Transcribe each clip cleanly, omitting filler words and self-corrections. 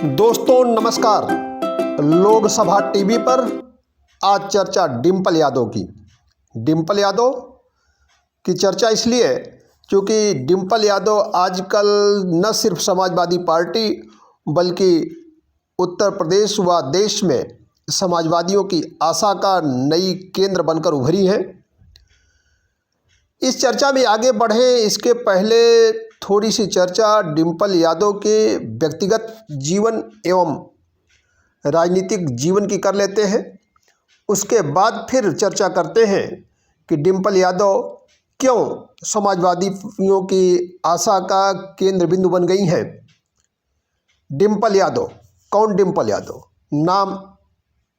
दोस्तों नमस्कार। लोकसभा टीवी पर आज चर्चा डिंपल यादव की। डिंपल यादव की चर्चा इसलिए क्योंकि डिंपल यादव आजकल न सिर्फ समाजवादी पार्टी बल्कि उत्तर प्रदेश व देश में समाजवादियों की आशा का नई केंद्र बनकर उभरी हैं। इस चर्चा में आगे बढ़े इसके पहले थोड़ी सी चर्चा डिंपल यादव के व्यक्तिगत जीवन एवं राजनीतिक जीवन की कर लेते हैं। उसके बाद फिर चर्चा करते हैं कि डिंपल यादव क्यों समाजवादियों की आशा का केंद्र बिंदु बन गई हैं। डिंपल यादव कौन? डिंपल यादव नाम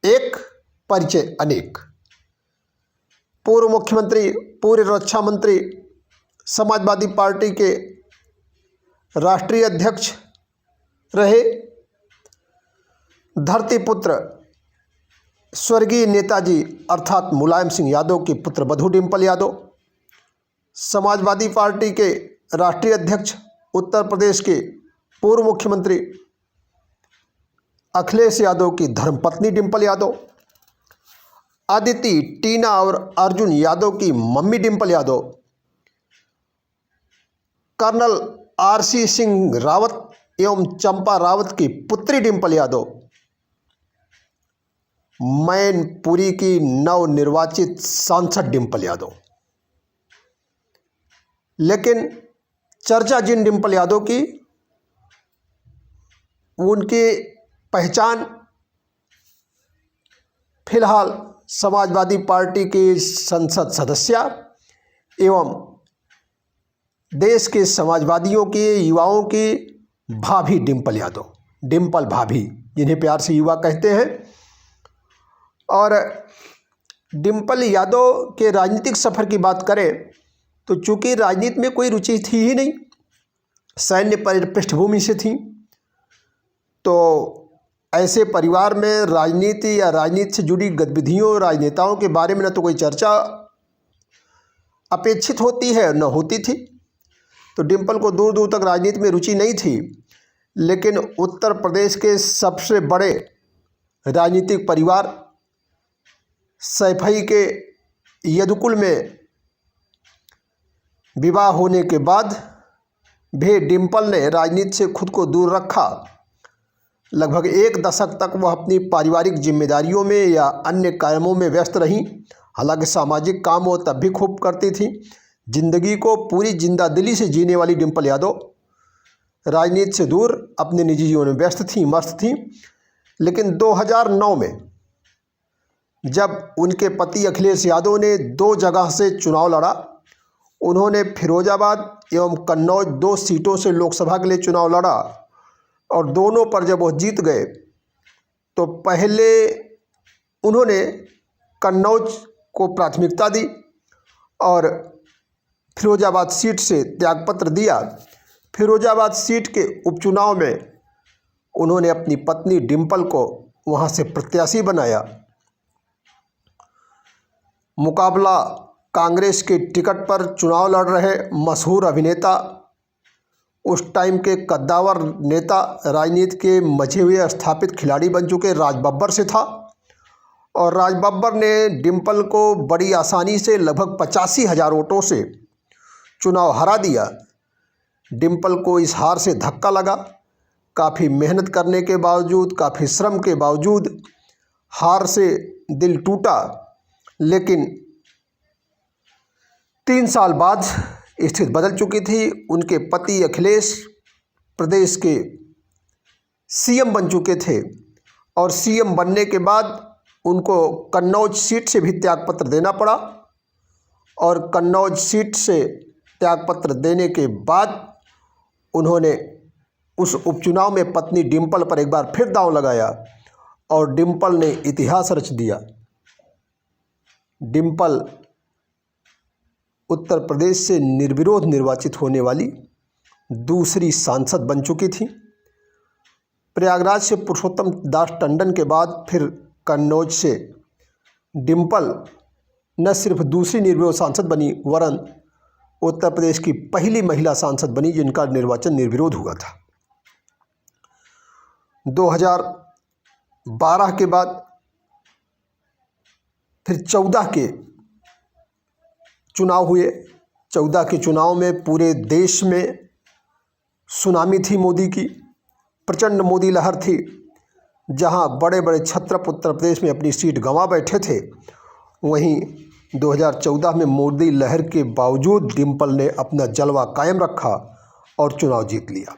एक, परिचय अनेक। पूर्व मुख्यमंत्री, पूर्व रक्षा मंत्री, समाजवादी पार्टी के राष्ट्रीय अध्यक्ष रहे, धरतीपुत्र स्वर्गीय नेताजी अर्थात मुलायम सिंह यादव की पुत्र वधू डिंपल यादव, समाजवादी पार्टी के राष्ट्रीय अध्यक्ष, उत्तर प्रदेश के पूर्व मुख्यमंत्री अखिलेश यादव की धर्मपत्नी डिंपल यादव, अदिति, टीना और अर्जुन यादव की mummy Dimple Yadav, colonel RC Singh Rawat एवं चंपा रावत की पुत्री डिंपल यादव, मैनपुरी की नवनिर्वाचित सांसद डिंपल यादव। लेकिन चर्चा जिन डिंपल यादव की, उनकी पहचान फिलहाल समाजवादी पार्टी की संसद सदस्य एवं देश के समाजवादियों के युवाओं की भाभी डिंपल यादव, डिंपल भाभी जिन्हें प्यार से युवा कहते हैं। और डिंपल यादव के राजनीतिक सफ़र की बात करें तो चूँकि राजनीति में कोई रुचि थी ही नहीं, सैन्य पृष्ठभूमि से थी, तो ऐसे परिवार में राजनीति या राजनीति से जुड़ी गतिविधियों, राजनेताओं के बारे में न तो कोई चर्चा अपेक्षित होती है न होती थी। तो डिंपल को दूर दूर तक राजनीति में रुचि नहीं थी। लेकिन उत्तर प्रदेश के सबसे बड़े राजनीतिक परिवार सैफई के यदुकुल में विवाह होने के बाद भी डिंपल ने राजनीति से खुद को दूर रखा। लगभग एक दशक तक वह अपनी पारिवारिक जिम्मेदारियों में या अन्य कामों में व्यस्त रहीं। हालांकि सामाजिक काम वो तब भी खूब करती थी। जिंदगी को पूरी जिंदादिली से जीने वाली डिंपल यादव राजनीति से दूर अपने निजी जीवन में व्यस्त थी, मस्त थी। लेकिन 2009 में जब उनके पति अखिलेश यादव ने 2 जगह से चुनाव लड़ा, उन्होंने फिरोजाबाद एवं कन्नौज 2 सीटों से लोकसभा के लिए चुनाव लड़ा और दोनों पर जब वो जीत गए तो पहले उन्होंने कन्नौज को प्राथमिकता दी और फिरोजाबाद सीट से त्यागपत्र दिया। फिरोजाबाद सीट के उपचुनाव में उन्होंने अपनी पत्नी डिंपल को वहां से प्रत्याशी बनाया। मुकाबला कांग्रेस के टिकट पर चुनाव लड़ रहे मशहूर अभिनेता, उस टाइम के कद्दावर नेता, राजनीति के मचे हुए स्थापित खिलाड़ी बन चुके राज बब्बर से था। और राज बब्बर ने डिंपल को बड़ी आसानी से लगभग 85,000 वोटों से चुनाव हरा दिया। डिंपल को इस हार से धक्का लगा। काफ़ी मेहनत करने के बावजूद, काफ़ी श्रम के बावजूद हार से दिल टूटा। लेकिन 3 साल बाद स्थिति बदल चुकी थी। उनके पति अखिलेश प्रदेश के सीएम बन चुके थे और सीएम बनने के बाद उनको कन्नौज सीट से भी त्यागपत्र देना पड़ा। और कन्नौज सीट से त्यागपत्र देने के बाद उन्होंने उस उपचुनाव में पत्नी डिंपल पर एक बार फिर दांव लगाया और डिंपल ने इतिहास रच दिया। डिंपल उत्तर प्रदेश से निर्विरोध निर्वाचित होने वाली दूसरी सांसद बन चुकी थी। प्रयागराज से पुरुषोत्तम दास टंडन के बाद फिर कन्नौज से डिंपल न सिर्फ दूसरी निर्विरोध सांसद बनी वरन उत्तर प्रदेश की पहली महिला सांसद बनी जिनका निर्वाचन निर्विरोध हुआ था। 2012 के बाद फिर 14 के चुनाव हुए। 14 के चुनाव में पूरे देश में सुनामी थी मोदी की, प्रचंड मोदी लहर थी। जहां बड़े बड़े छत्रप उत्तर प्रदेश में अपनी सीट गंवा बैठे थे, वहीं 2014 में मोदी लहर के बावजूद डिम्पल ने अपना जलवा कायम रखा और चुनाव जीत लिया।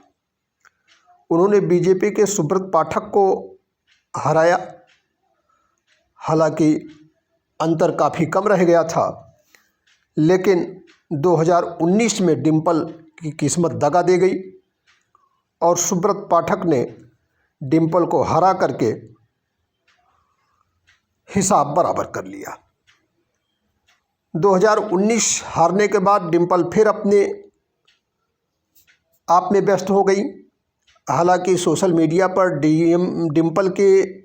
उन्होंने बीजेपी के सुब्रत पाठक को हराया। हालांकि अंतर काफ़ी कम रह गया था, लेकिन 2019 में डिम्पल की किस्मत दगा दे गई और सुब्रत पाठक ने डिम्पल को हरा करके हिसाब बराबर कर लिया। 2019 हारने के बाद डिम्पल फिर अपने आप में व्यस्त हो गई। हालांकि सोशल मीडिया पर डिम्पल के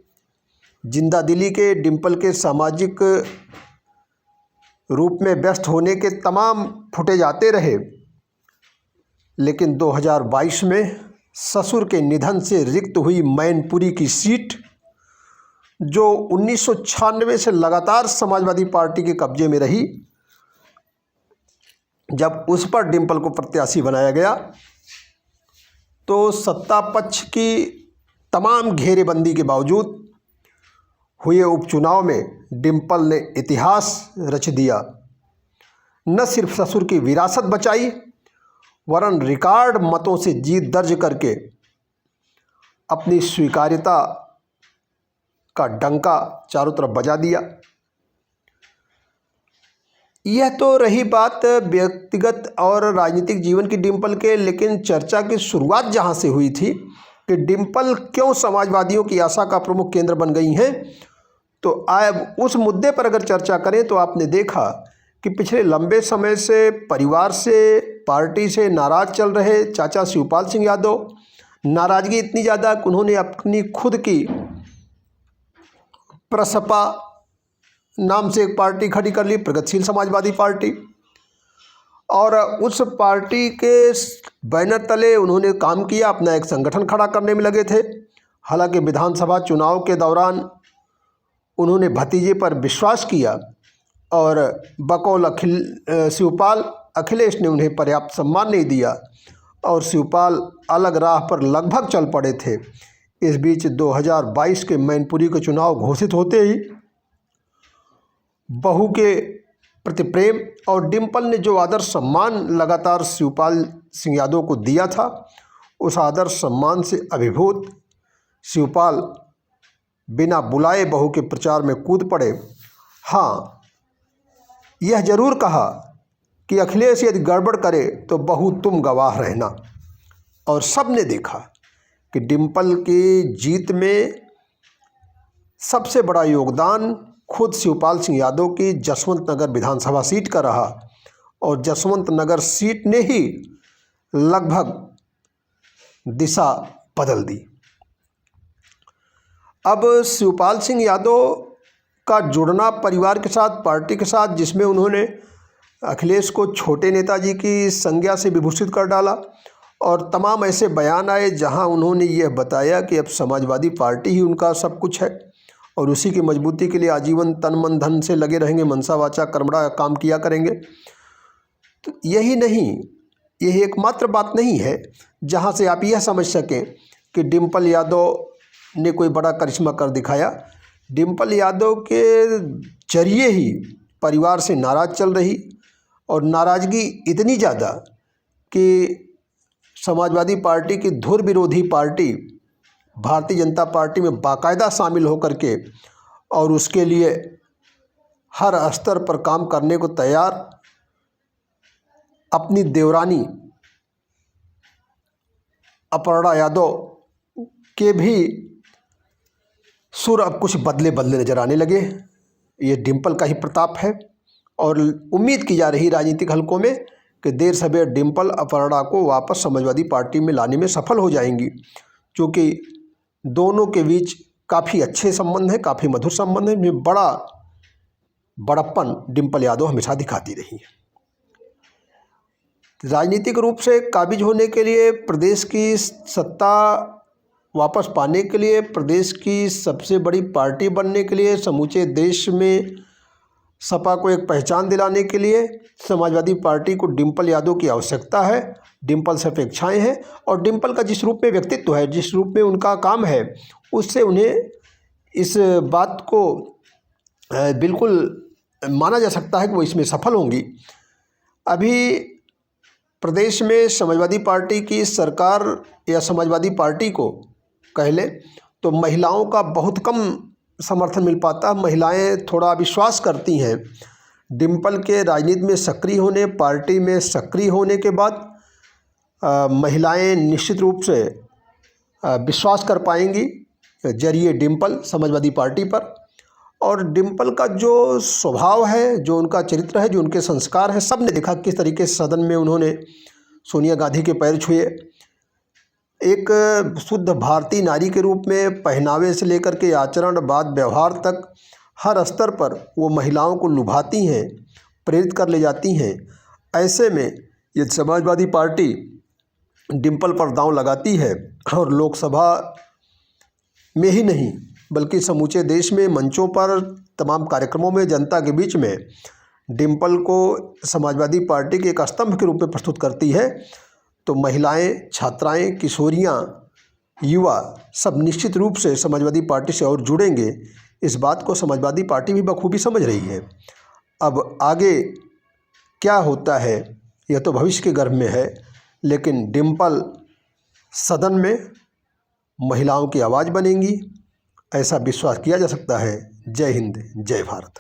जिंदा दिली के, डिम्पल के सामाजिक रूप में व्यस्त होने के तमाम फुटेज आते रहे, लेकिन 2022 में ससुर के निधन से रिक्त हुई मैनपुरी की सीट, जो 1996 से लगातार समाजवादी पार्टी के कब्जे में रही, जब उस पर डिम्पल को प्रत्याशी बनाया गया तो सत्ता पक्ष की तमाम घेरेबंदी के बावजूद हुए उपचुनाव में डिम्पल ने इतिहास रच दिया। न सिर्फ ससुर की विरासत बचाई, वरन रिकॉर्ड मतों से जीत दर्ज करके अपनी स्वीकार्यता का डंका चारों तरफ बजा दिया। यह तो रही बात व्यक्तिगत और राजनीतिक जीवन की डिम्पल के, लेकिन चर्चा की शुरुआत जहां से हुई थी कि डिम्पल क्यों समाजवादियों की आशा का प्रमुख केंद्र बन गई हैं, तो अब उस मुद्दे पर अगर चर्चा करें तो आपने देखा कि पिछले लंबे समय से परिवार से, पार्टी से नाराज चल रहे चाचा शिवपाल सिंह यादव, नाराजगी इतनी ज़्यादा कि उन्होंने अपनी खुद की प्रसपा नाम से एक पार्टी खड़ी कर ली, प्रगतिशील समाजवादी पार्टी, और उस पार्टी के बैनर तले उन्होंने काम किया, अपना एक संगठन खड़ा करने में लगे थे। हालांकि विधानसभा चुनाव के दौरान उन्होंने भतीजे पर विश्वास किया और बकौल शिवपाल अखिलेश ने उन्हें पर्याप्त सम्मान नहीं दिया और शिवपाल अलग राह पर लगभग चल पड़े थे। इस बीच 2022 के मैनपुरी के चुनाव घोषित होते ही बहू के प्रति प्रेम और डिम्पल ने जो आदर सम्मान लगातार शिवपाल सिंह यादव को दिया था, उस आदर सम्मान से अभिभूत शिवपाल बिना बुलाए बहू के प्रचार में कूद पड़े। हाँ, यह जरूर कहा कि अखिलेश यदि गड़बड़ करे तो बहू तुम गवाह रहना, और सब ने देखा कि डिम्पल की जीत में सबसे बड़ा योगदान खुद शिवपाल सिंह यादव की जसवंत नगर विधानसभा सीट का रहा और जसवंत नगर सीट ने ही लगभग दिशा बदल दी। अब शिवपाल सिंह यादव का जुड़ना परिवार के साथ, पार्टी के साथ, जिसमें उन्होंने अखिलेश को छोटे नेताजी की संज्ञा से विभूषित कर डाला और तमाम ऐसे बयान आए जहां उन्होंने यह बताया कि अब समाजवादी पार्टी ही उनका सब कुछ है और उसी की मजबूती के लिए आजीवन तन मन धन से लगे रहेंगे, मनसा वाचा कर्मणा काम किया करेंगे। तो यही नहीं, यही एकमात्र बात नहीं है जहां से आप यह समझ सकें कि डिम्पल यादव ने कोई बड़ा करिश्मा कर दिखाया। डिम्पल यादव के जरिए ही परिवार से नाराज चल रही और नाराज़गी इतनी ज़्यादा कि समाजवादी पार्टी की धुर विरोधी पार्टी भारतीय जनता पार्टी में बाकायदा शामिल होकर के और उसके लिए हर स्तर पर काम करने को तैयार अपनी देवरानी अपर्णा यादव के भी सुर अब कुछ बदले बदले नजर आने लगे। ये डिम्पल का ही प्रताप है और उम्मीद की जा रही राजनीतिक हलकों में कि देर सवेर डिम्पल अपर्णा को वापस समाजवादी पार्टी में लाने में सफल हो जाएंगी, क्योंकि दोनों के बीच काफ़ी अच्छे संबंध हैं, काफ़ी मधुर संबंध हैं, में बड़प्पन डिम्पल यादव हमेशा दिखाती रही है। राजनीतिक रूप से काबिज होने के लिए प्रदेश की सत्ता वापस पाने के लिए, प्रदेश की सबसे बड़ी पार्टी बनने के लिए, समूचे देश में सपा को एक पहचान दिलाने के लिए समाजवादी पार्टी को डिम्पल यादव की आवश्यकता है। डिम्पल से अपेक्षाएं हैं और डिम्पल का जिस रूप में व्यक्तित्व है, जिस रूप में उनका काम है, उससे उन्हें इस बात को बिल्कुल माना जा सकता है कि वो इसमें सफल होंगी। अभी प्रदेश में समाजवादी पार्टी की सरकार या समाजवादी पार्टी को कह ले तो महिलाओं का बहुत कम समर्थन मिल पाता। महिलाएं थोड़ा विश्वास करती हैं डिम्पल के राजनीति में सक्रिय होने, पार्टी में सक्रिय होने के बाद महिलाएं निश्चित रूप से विश्वास कर पाएंगी जरिए डिम्पल समाजवादी पार्टी पर। और डिम्पल का जो स्वभाव है, जो उनका चरित्र है, जो उनके संस्कार हैं, सब ने देखा किस तरीके से सदन में उन्होंने सोनिया गांधी के पैर छुए। एक शुद्ध भारतीय नारी के रूप में पहनावे से लेकर के आचरण, बात व्यवहार तक हर स्तर पर वो महिलाओं को लुभाती हैं, प्रेरित कर ले जाती हैं। ऐसे में ये समाजवादी पार्टी डिम्पल पर दांव लगाती है और लोकसभा में ही नहीं बल्कि समूचे देश में मंचों पर, तमाम कार्यक्रमों में, जनता के बीच में डिम्पल को समाजवादी पार्टी के एक स्तंभ के रूप में प्रस्तुत करती है, तो महिलाएं, छात्राएं, किशोरियां, युवा सब निश्चित रूप से समाजवादी पार्टी से और जुड़ेंगे। इस बात को समाजवादी पार्टी भी बखूबी समझ रही है। अब आगे क्या होता है यह तो भविष्य के गर्भ में है, लेकिन डिम्पल सदन में महिलाओं की आवाज़ बनेंगी, ऐसा विश्वास किया जा सकता है। जय हिंद, जय भारत।